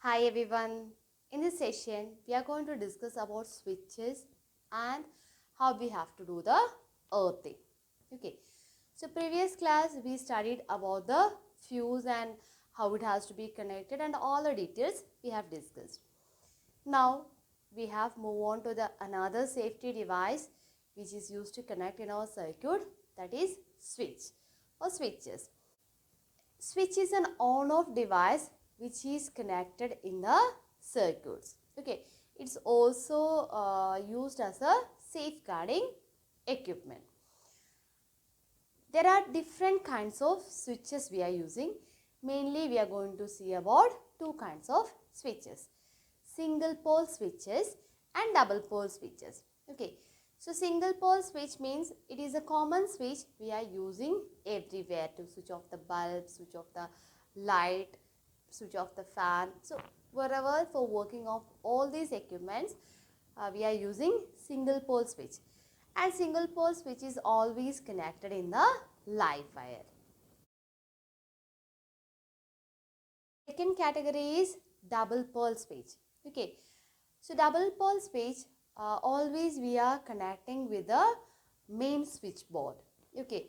Hi everyone. In this session, we are going to discuss about switches and how we have to do the earthing. Okay. So previous class we studied about the fuse and how it has to be connected and all the details we have discussed. Now we have move on to the another safety device which is used to connect in our circuit, that is switch or switches. Switch is an on-off device which is connected in the circuits. Okay, it's also used as a safeguarding equipment. There are different kinds of switches we are using. Mainly we are going to see about two kinds of switches. Single pole switches and double pole switches. Okay. So single pole switch means it is a common switch we are using everywhere to switch off the bulb, switch off the light, switch off the fan. So wherever for working off all these equipments, we are using single pole switch. And single pole switch is always connected in the live wire. Second category is double pole switch. Okay, so double pole switch always we are connecting with the main switchboard. Okay,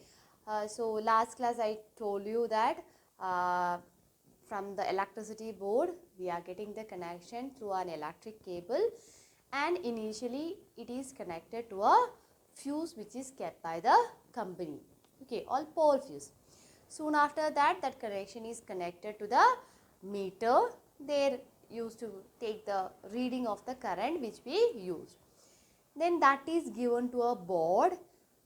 so last class I told you that from the electricity board we are getting the connection through an electric cable, and initially it is connected to a fuse which is kept by the company. Okay, all pole fuse. Soon after that, that connection is connected to the meter. They used to take the reading of the current which we use. Then that is given to a board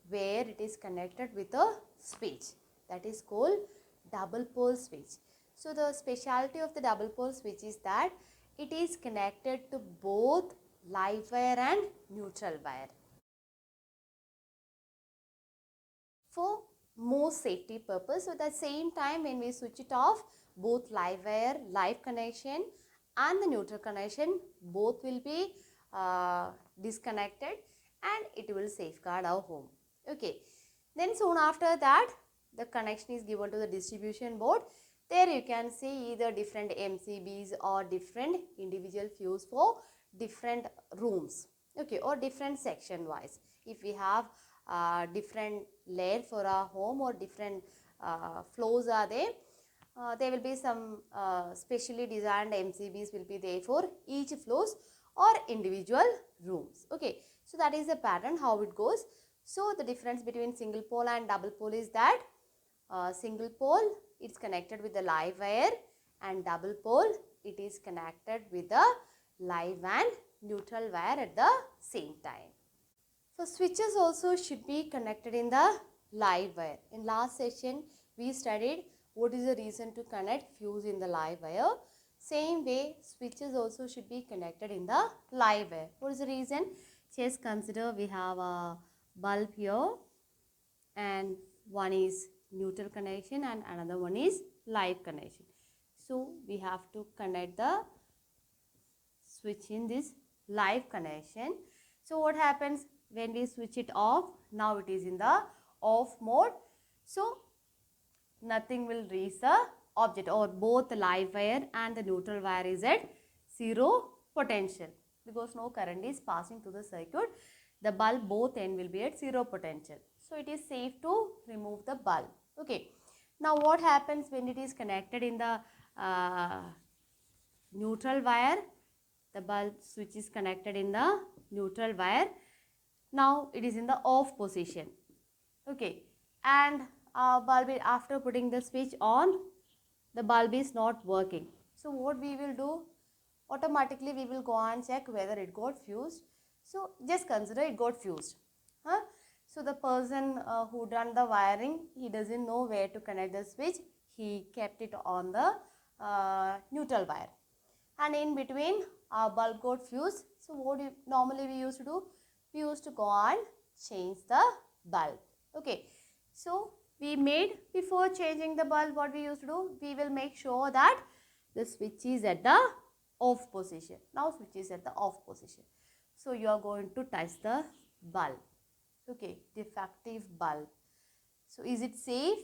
where it is connected with a switch. That is called double pole switch. So the specialty of the double pole switch is that it is connected to both live wire and neutral wire. For more safety purpose, so at the same time when we switch it off, both live wire, live connection and the neutral connection both will be disconnected and it will safeguard our home. Okay, then soon after that the connection is given to the distribution board. There you can see either different MCBs or different individual fuse for different rooms, okay, or different section wise. If we have different layer for our home or different floors are there will be some specially designed MCBs will be there for each floors or individual rooms. Okay, so that is the pattern how it goes. So the difference between single pole and double pole is that single pole it's connected with the live wire, and double pole it is connected with the live and neutral wire at the same time. So switches also should be connected in the live wire. In last session we studied what is the reason to connect fuse in the live wire. Same way switches also should be connected in the live wire. What is the reason? Just consider we have a bulb here and one is neutral connection and another one is live connection. So we have to connect the switch in this live connection. So what happens when we switch it off? Now it is in the off mode. So nothing will reach the object, or both the live wire and the neutral wire is at zero potential because no current is passing to the circuit. The bulb both end will be at zero potential. So it is safe to remove the bulb. Okay. Now what happens when it is connected in the neutral wire? The bulb switch is connected in the neutral wire. Now it is in the off position. Okay, and bulb after putting the switch on, the bulb is not working. So what we will do? Automatically we will go and check whether it got fused. So just consider it got fused. Huh? So the person who done the wiring, he doesn't know where to connect the switch. He kept it on the neutral wire, and in between our bulb got fused. So what normally we used to do? We used to go and change the bulb. Okay, so we made, before changing the bulb, what we used to do? We will make sure that the switch is at the off position. Now switch is at the off position. So you are going to touch the bulb. Okay, defective bulb. So is it safe?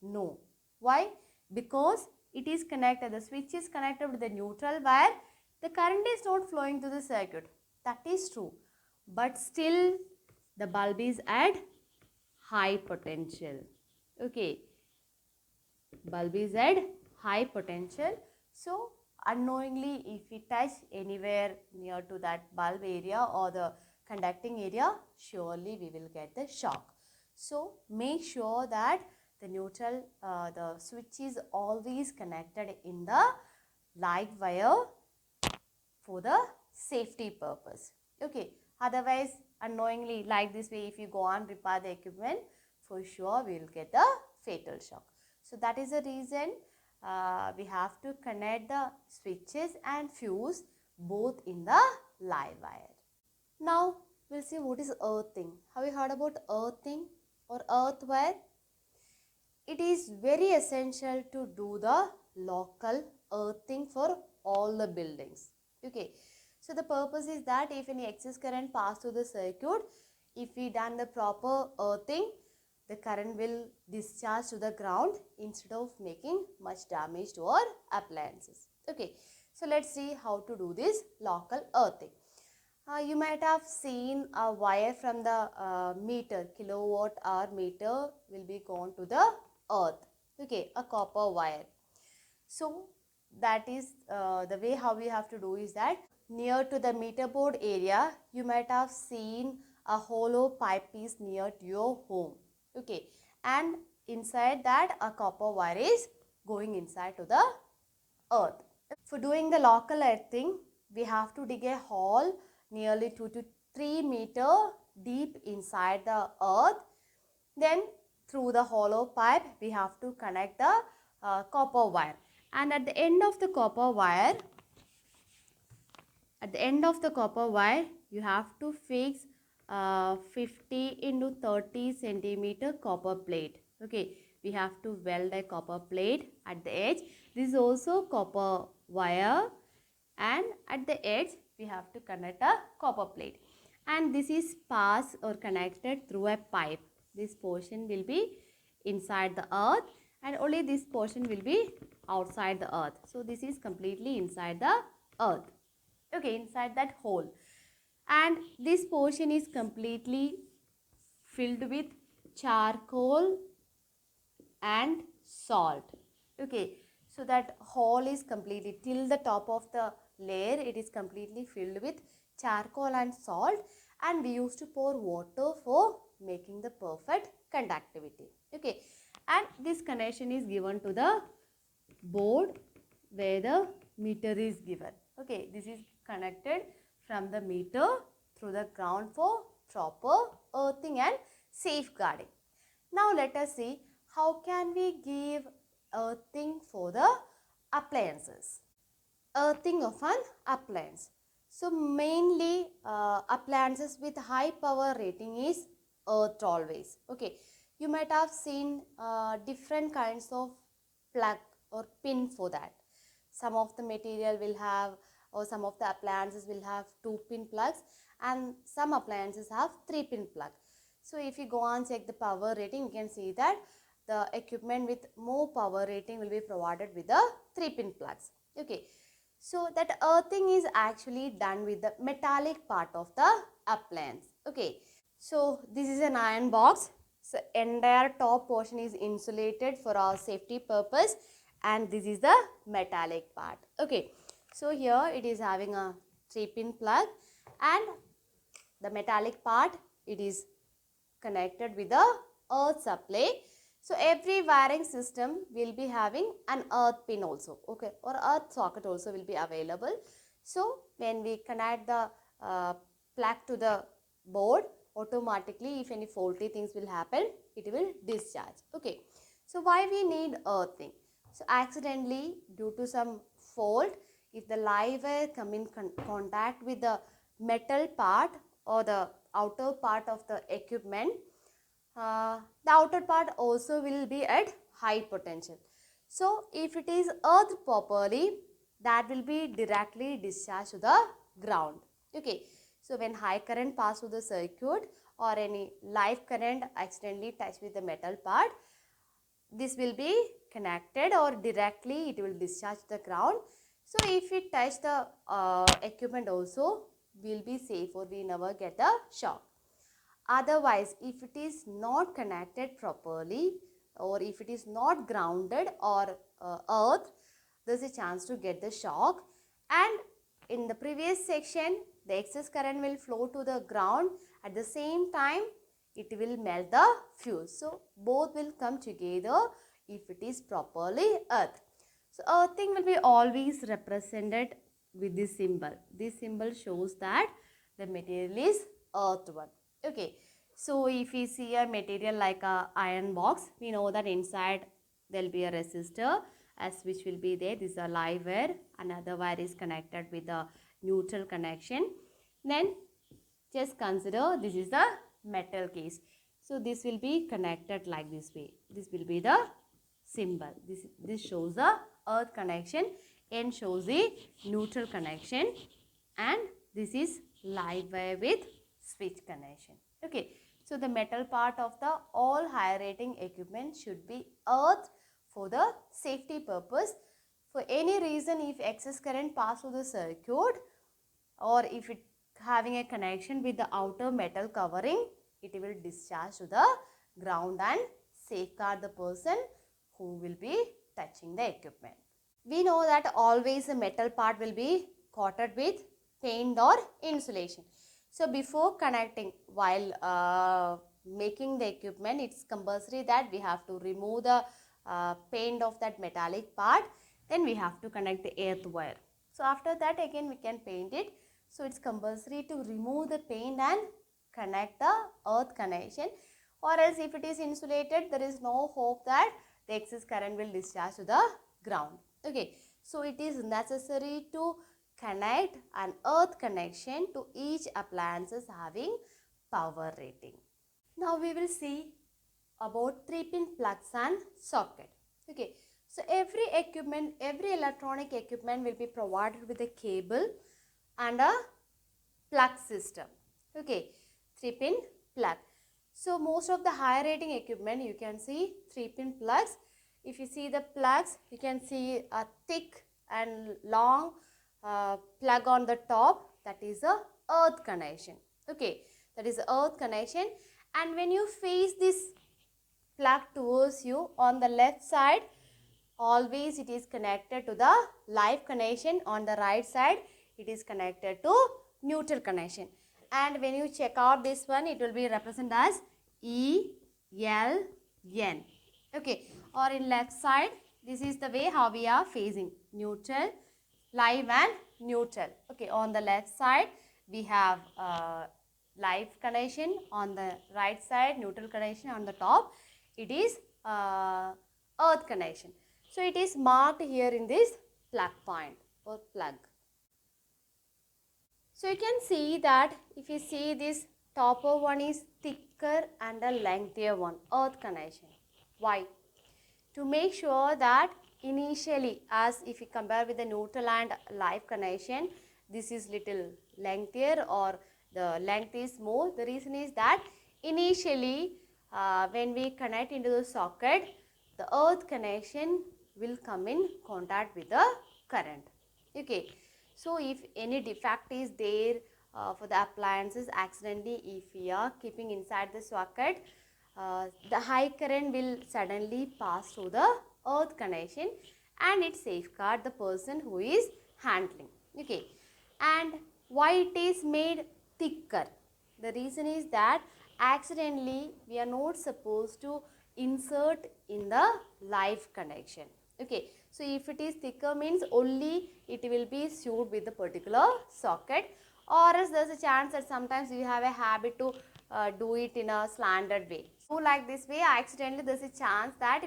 No. Why? Because it is connected, the switch is connected with the neutral wire, the current is not flowing to the circuit. That is true. But still the bulb is at high potential. Okay. Bulb is at high potential. So unknowingly if we touch anywhere near to that bulb area or the conducting area, surely we will get the shock. So make sure that the neutral, the switch is always connected in the live wire for the safety purpose. Okay. Otherwise, unknowingly like this way, if you go and repair the equipment, for sure we will get the fatal shock. So that is the reason we have to connect the switches and fuse both in the live wire. Now we'll see what is earthing. Have you heard about earthing or earth wire? It is very essential to do the local earthing for all the buildings. Okay. So the purpose is that if any excess current pass through the circuit, if we done the proper earthing, the current will discharge to the ground instead of making much damage to our appliances. Okay. So let's see how to do this local earthing. You might have seen a wire from the meter, kilowatt hour meter will be gone to the earth. Okay, a copper wire. So that is the way how we have to do is that near to the meter board area, you might have seen a hollow pipe piece near to your home. Okay, and inside that a copper wire is going inside to the earth. For doing the local earthing, we have to dig a hole nearly 2 to 3 meter deep inside the earth. Then through the hollow pipe, we have to connect the copper wire. And at the end of the copper wire, you have to fix 50 into 30 centimeter copper plate. Okay, we have to weld a copper plate at the edge. This is also copper wire, and at the edge we have to connect a copper plate. And this is passed or connected through a pipe. This portion will be inside the earth and only this portion will be outside the earth. So this is completely inside the earth. Okay, inside that hole. And this portion is completely filled with charcoal and salt. Okay, so that hole is completely till the top of the layer, it is completely filled with charcoal and salt, and we used to pour water for making the perfect conductivity. Okay, and this connection is given to the board where the meter is given. Okay, this is connected from the meter through the ground for proper earthing and safeguarding. Now let us see how can we give earthing for the appliances. Earthing of an appliance. So mainly appliances with high power rating is earthed always. Okay, you might have seen different kinds of plug or pin for that. Some of the material will have, or some of the appliances will have 2-pin plugs, and some appliances have 3-pin plug. So if you go and check the power rating, you can see that the equipment with more power rating will be provided with the 3-pin plugs. Okay, so that earthing is actually done with the metallic part of the appliance. Okay, so this is an iron box. So entire top portion is insulated for our safety purpose, and this is the metallic part. Okay, so here it is having a 3-pin plug, and the metallic part, it is connected with the earth supply. So every wiring system will be having an earth pin also, okay, or earth socket also will be available. So when we connect the plug to the board, automatically if any faulty things will happen, it will discharge. Okay, so why we need earthing? So accidentally, due to some fault, if the live wire come in contact with the metal part or the outer part of the equipment, the outer part also will be at high potential. So if it is earthed properly, that will be directly discharged to the ground. Okay, so when high current pass through the circuit or any live current accidentally touch with the metal part, this will be connected or directly it will discharge the ground. So if we touch the equipment also, we'll be safe or we never get the shock. Otherwise, if it is not connected properly or if it is not grounded or earth, there's a chance to get the shock. And in the previous section, the excess current will flow to the ground. At the same time, it will melt the fuse. So both will come together if it is properly earth. So earthing will be always represented with this symbol. This symbol shows that the material is earth one. Okay, so if we see a material like a iron box, we know that inside there will be a resistor as which will be there. This is a live wire. Another wire is connected with a neutral connection. Then just consider this is the metal case. So this will be connected like this way. This will be the symbol. This shows the earth connection. N shows the neutral connection. And this is live wire with switch connection. Okay. So the metal part of the all high rating equipment should be earth for the safety purpose. For any reason, if excess current pass through the circuit or if it having a connection with the outer metal covering, it will discharge to the ground and safeguard the person who will be touching the equipment. We know that always the metal part will be coated with paint or insulation. So before connecting, while making the equipment, it's compulsory that we have to remove the paint of that metallic part. Then we have to connect the earth wire. So after that again we can paint it. So it's compulsory to remove the paint and connect the earth connection. Or else if it is insulated, there is no hope that the excess current will discharge to the ground. Okay, so it is necessary to connect an earth connection to each appliances having power rating. Now we will see about 3-pin plugs and socket. Okay, so every equipment, every electronic equipment will be provided with a cable and a plug system. Okay, 3-pin plug. So most of the high rating equipment you can see 3-pin plugs. If you see the plugs, you can see a thick and long plug on the top, that is a earth connection. Okay, that is earth connection. And when you face this plug towards you, on the left side always it is connected to the live connection. On the right side it is connected to neutral connection. And when you check out this one, it will be represented as ELN. Okay, or in left side, this is the way how we are facing neutral, live and neutral. Okay, on the left side we have live connection, on the right side neutral connection, on the top it is earth connection. So it is marked here in this plug point or plug. So you can see that if you see this topper one is thicker and a lengthier one, earth connection. Why? To make sure that initially, as if you compare with the neutral and live connection, this is little lengthier or the length is more. The reason is that initially when we connect into the socket, the earth connection will come in contact with the current. Okay, so if any defect is there for the appliances, accidentally if we are keeping inside the socket, the high current will suddenly pass through the earth connection and it safeguard the person who is handling. Okay, and why it is made thicker? The reason is that accidentally we are not supposed to insert in the live connection. Okay, so if it is thicker means only it will be suited with the particular socket, or else there is a chance that sometimes you have a habit to do it in a slanted way. So like this way, accidentally there is a chance that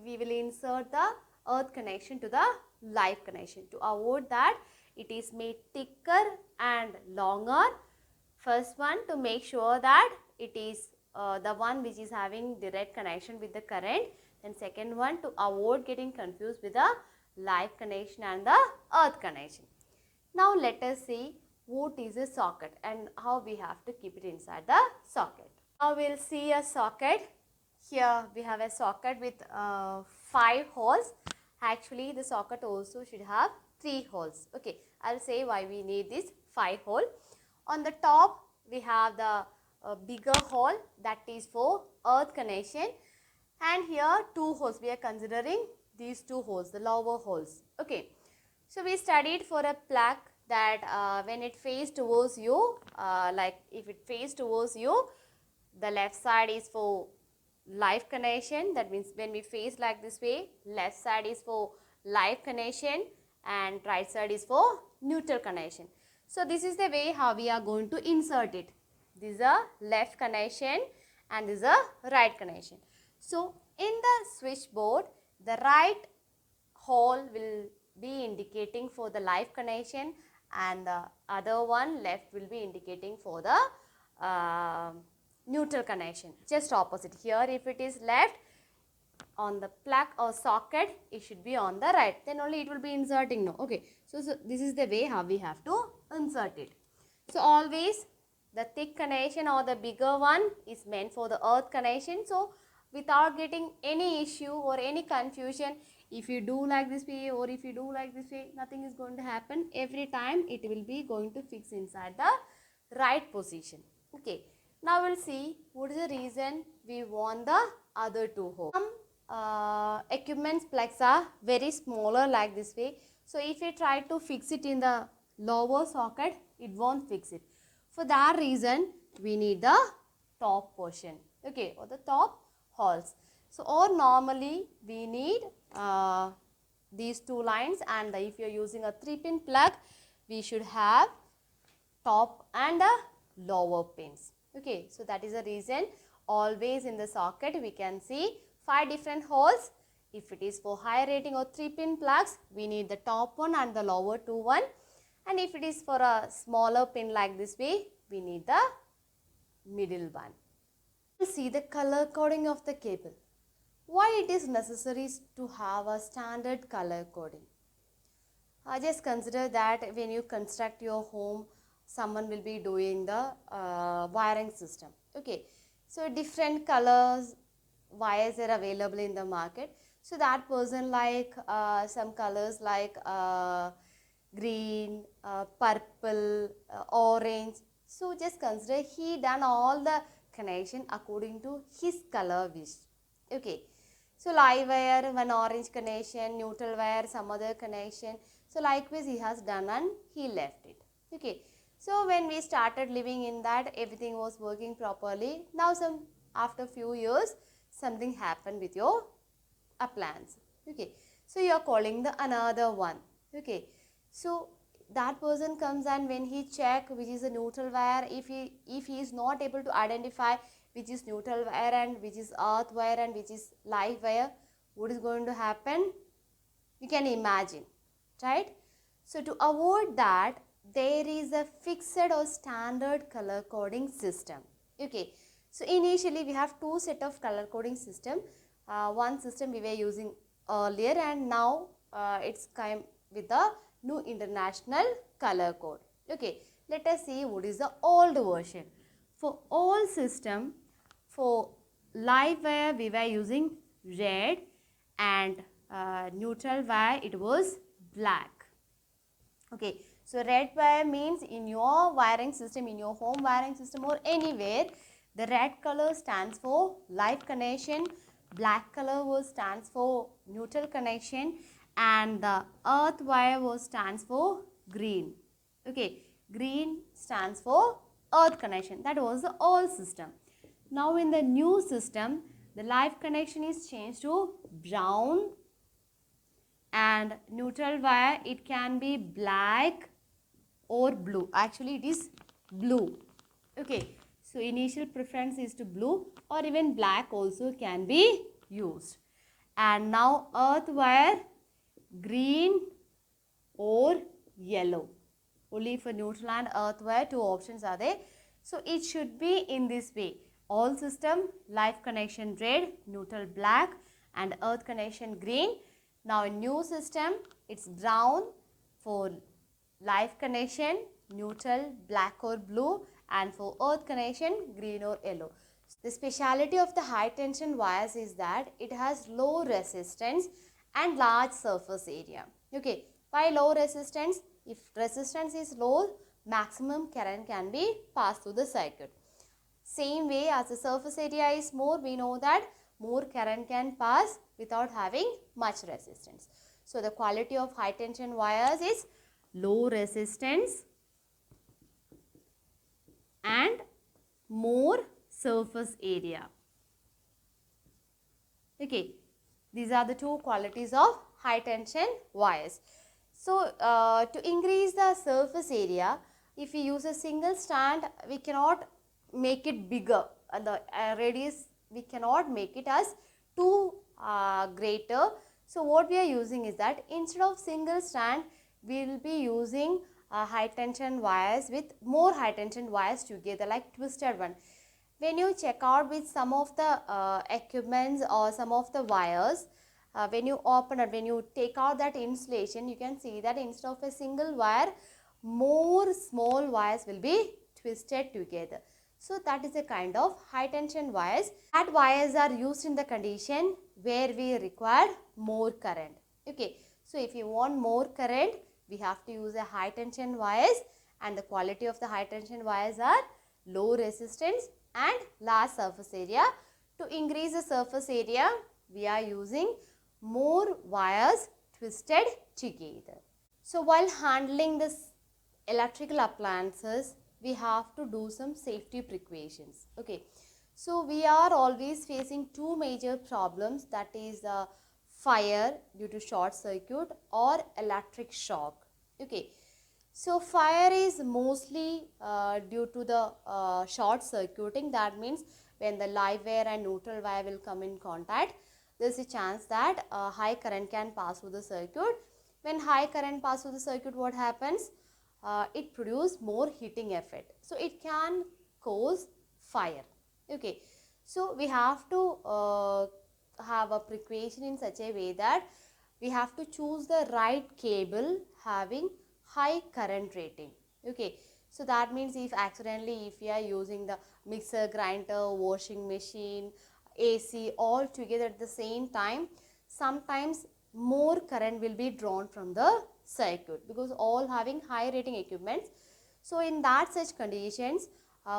we will insert the earth connection to the live connection. To avoid that, it is made thicker and longer. First one, to make sure that it is the one which is having direct connection with the current. Then second one, to avoid getting confused with the live connection and the earth connection. Now let us see what is a socket and how we have to keep it inside the socket. Now we will see a socket. here we have a socket with 5 holes. Actually, the socket also should have 3 holes. Okay, I'll say why we need this 5 hole. On the top, we have the bigger hole, that is for earth connection, and here 2 holes. We are considering these 2 holes, the lower holes. Okay, so we studied for a plug that when it faces towards you, like if it faces towards you, the left side is for live connection. That means when we face like this way, left side is for live connection and right side is for neutral connection. So this is the way how we are going to insert it. This is a left connection and this is a right connection. So in the switchboard, the right hole will be indicating for the live connection and the other one left will be indicating for the neutral connection. Just opposite. Here if it is left on the plug or socket, it should be on the right. Then only it will be inserting now. Okay. So this is the way how we have to insert it. So always the thick connection or the bigger one is meant for the earth connection. So without getting any issue or any confusion, if you do like this way or if you do like this way, nothing is going to happen. Every time it will be going to fix inside the right position. Okay. Now we'll see what is the reason we want the other 2 holes. Some equipments plugs are very smaller like this way. So if you try to fix it in the lower socket, it won't fix it. For that reason, we need the top portion, okay, or the top holes. So or normally we need these 2 lines, and if you are using a 3-pin plug, we should have top and lower pins. Okay, so that is the reason always in the socket we can see 5 different holes. If it is for high rating or 3-pin plugs, we need the top one and the lower 2 one. And if it is for a smaller pin like this way, we need the middle one. We'll see the color coding of the cable. Why it is necessary to have a standard color coding? Just consider that when you construct your home, someone will be doing the wiring system. Okay, so different colors wires are available in the market. So that person like some colors like green, purple, orange. So just consider he done all the connection according to his color wish. Okay. So live wire, one orange connection, neutral wire, some other connection. So likewise he has done and he left it. Okay. So when we started living in that, everything was working properly. Now after few years, something happened with your appliance. Okay. So you are calling the another one. Okay. So that person comes and when he check which is a neutral wire, if he is not able to identify which is neutral wire and which is earth wire and which is live wire, what is going to happen? You can imagine, right? So to avoid that, there is a fixed or standard color coding system. Okay. So initially we have 2 set of color coding system. One system we were using earlier and now it's come with the new international color code. Okay, let us see what is the old version. For all system, for live wire we were using red and neutral wire it was black. Okay, so red wire means in your wiring system, in your home wiring system or anywhere, the red color stands for live connection, black color stands for neutral connection, and the earth wire stands for green. Okay, green stands for earth connection. That was the old system. Now in the new system, the live connection is changed to brown and neutral wire it can be black or blue. Actually it is blue. Okay, so initial preference is to blue or even black also can be used. And now earth wire green or yellow. Only for neutral and earth wire 2 options are there. So it should be in this way. All system live connection red, neutral black and earth connection green. Now in new system it's brown for live connection, neutral black or blue, and for earth connection green or yellow. The speciality of the high tension wires is that it has low resistance and large surface area. Okay, by low resistance, if resistance is low, maximum current can be passed through the circuit. Same way, as the surface area is more, we know that more current can pass without having much resistance. So the quality of high tension wires is low resistance and more surface area. Okay, these are the two qualities of high tension wires. So to increase the surface area, if we use a single strand, we cannot make it bigger. The radius, we cannot make it as too greater. So what we are using is that instead of single strand, we will be using high tension wires with more high tension wires together, like twisted one. When you check out with some of the equipments or some of the wires, when you open it, when you take out that insulation, you can see that instead of a single wire, more small wires will be twisted together. So that is a kind of high tension wires. That wires are used in the condition where we require more current. Okay, so if you want more current, we have to use a high tension wires, and the quality of the high tension wires are low resistance and large surface area. To increase the surface area, we are using more wires twisted together. So while handling this electrical appliances, we have to do some safety precautions. Okay, so we are always facing two major problems, that is fire due to short circuit or electric shock. Okay, so fire is mostly due to the short circuiting. That means when the live wire and neutral wire will come in contact, there is a chance that high current can pass through the circuit. When high current passes through the circuit, what happens? It produces more heating effect. So it can cause fire. Okay, so we have to have a precaution in such a way that we have to choose the right cable having high current rating. Okay, so that means if accidentally if we are using the mixer, grinder, washing machine, AC all together at the same time, sometimes more current will be drawn from the circuit because all having high rating equipments. So in that such conditions,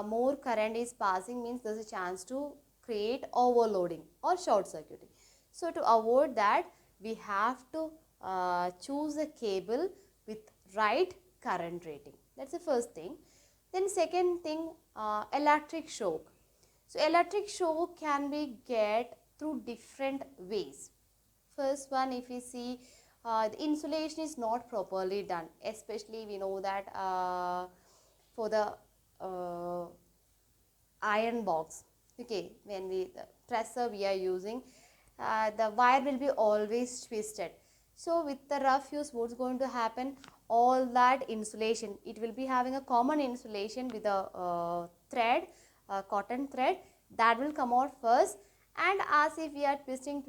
more current is passing means there is a chance to create overloading or short circuiting. So to avoid that, we have to choose a cable with right current rating. That's the first thing. Then second thing, electric shock. So electric shock can be get through different ways. First one, if we see the insulation is not properly done, especially we know that for the iron box. Okay, when the presser we are using, the wire will be always twisted. So with the rough use, what's going to happen? All that insulation, it will be having a common insulation with a thread, cotton thread, that will come out first. And as if we are twisting,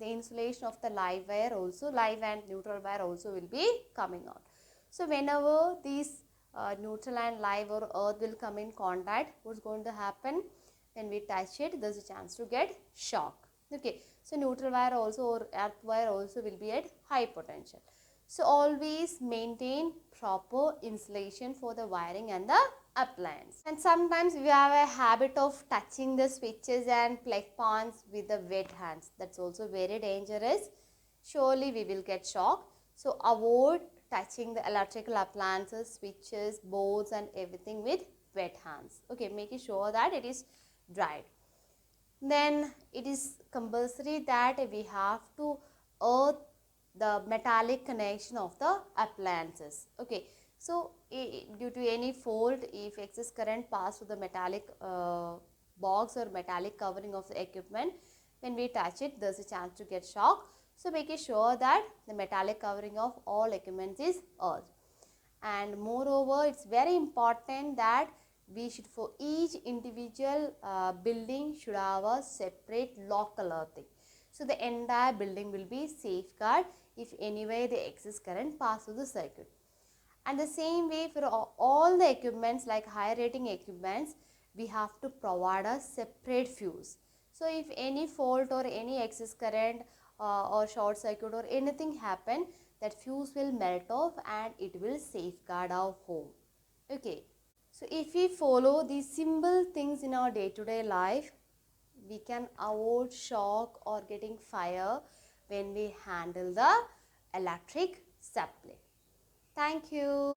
the insulation of the live wire also, live and neutral wire also will be coming out. So whenever these neutral and live or earth will come in contact, what's going to happen? When we touch it, there's a chance to get shock. Okay, so neutral wire also or earth wire also will be at high potential. So always maintain proper insulation for the wiring and the appliance. And sometimes we have a habit of touching the switches and plug points with the wet hands. That's also very dangerous. Surely we will get shock. So avoid touching the electrical appliances, switches, boards and everything with wet hands. Okay, making sure that it is dried. Then it is compulsory that we have to earth the metallic connection of the appliances. Okay, so due to any fault, if excess current pass through the metallic box or metallic covering of the equipment, when we touch it, there's a chance to get shock. So making sure that the metallic covering of all equipments is earthed. And moreover, it's very important that we should, for each individual building should have a separate local earthing. So the entire building will be safeguarded if anyway the excess current passes through the circuit. And the same way for all the equipments like high rating equipments, we have to provide a separate fuse. So if any fault or any excess current or short circuit or anything happen, that fuse will melt off and it will safeguard our home. Okay, so if we follow these simple things in our day-to-day life, we can avoid shock or getting fire when we handle the electric supply. Thank you.